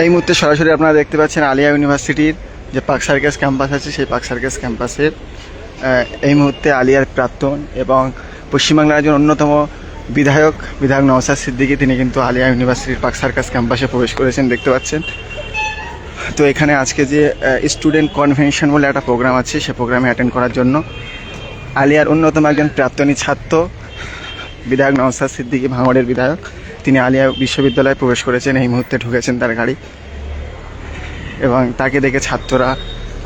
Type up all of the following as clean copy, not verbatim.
এই মুহূর্তে সরাসরি আপনারা দেখতে পাচ্ছেন আলিয়া ইউনিভার্সিটির যে পার্ক সার্কাস ক্যাম্পাস আছে, সেই পার্ক সার্কাস ক্যাম্পাসের এই মুহূর্তে আলিয়ার প্রাক্তন এবং পশ্চিমবাংলার একজন অন্যতম বিধায়ক নওশাদ সিদ্দিকী, তিনি কিন্তু আলিয়া ইউনিভার্সিটির পার্ক সার্কাস ক্যাম্পাসে প্রবেশ করেছেন, দেখতে পাচ্ছেন। তো এখানে আজকে যে স্টুডেন্ট কনভেনশন বলে একটা প্রোগ্রাম আছে, সে প্রোগ্রামে অ্যাটেন্ড করার জন্য আলিয়ার অন্যতম একজন প্রাক্তনী ছাত্র বিধায়ক নওশাদ সিদ্দিকী, ভাঙড়ের বিধায়ক, তিনি আলিয়া বিশ্ববিদ্যালয়ে প্রবেশ করেছেন। এই মুহূর্তে ঢুকেছেন তার গাড়ি এবং তাকে দেখে ছাত্ররা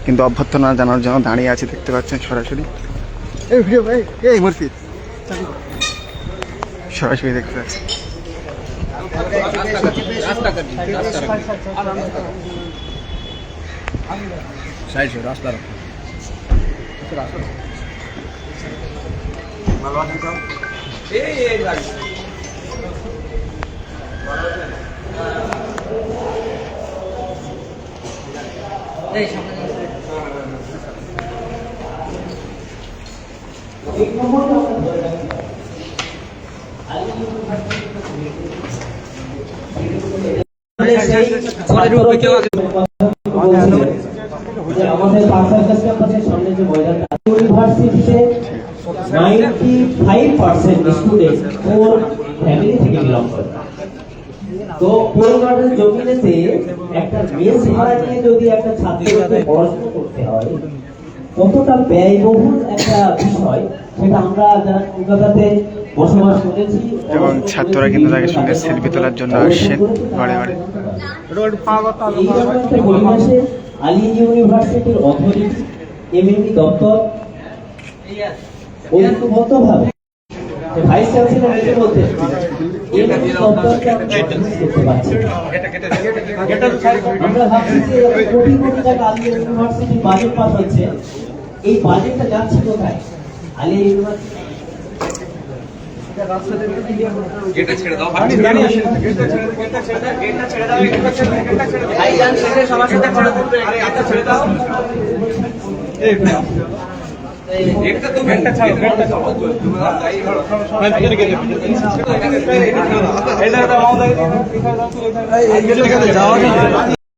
কিন্তু অভ্যর্থনা জানানোর জন্য দাঁড়িয়ে আছে, দেখতে পাচ্ছেন সরাসরি। এই ভিডিও ভাই, এই মুরফিদ সরাসরি দেখতে পাচ্ছেন। আমাদের পার্ক সার্কাস ক্যাম্পাসের সামনে যে ময়দানটা, ইউনিভার্সিটিতে 95% স্টুডেন্ট ওর ফ্যামিলি থেকে বিলং করে। তো পুরোনো জমিনেতে একটা মেস ভাড়া নিয়ে যদি একটা ছাত্রকে পড়াশোনা করতে হয়, কতটা ব্যয়বহুল একটা বিষয়, সেটা আমরা যারা কলকাতাতে বসবাস করেছি। এবং ছাত্ররা কিন্তু তাদের সঙ্গে সেলফি তোলার জন্য আসছেন ঘরে ঘরে। এই পরিবেশে আলিয়া ইউনিভার্সিটির অথরিটি এমএনডি দপ্তর ঐক্যবদ্ধভাবে ভাইস চ্যান্সেলর এসে বলতে এমএনডি দপ্তরকে দেখতে পাচ্ছি। আমরা ভাবছি যে কোটি কোটি টাকা আলিয়া ইউনিভার্সিটির বাজেট পাস হচ্ছে, এই বাজেটটা যাচ্ছে কোথায়? আলিয়া ইউনিভার্সিটি গেটটা ছেড়ে দাও, গেটটা ছেড়ে দাও, ভাইজান ছেড়ে সবার সাথে কথা বলবে, গেটটা ছেড়ে দাও। গেটটা তো গেটটা ছাড়ো, গেটটা ছাড়ো, ভাই ভিতরে গেটে এটা দাও, আমাদের এই গেটে যাওয়া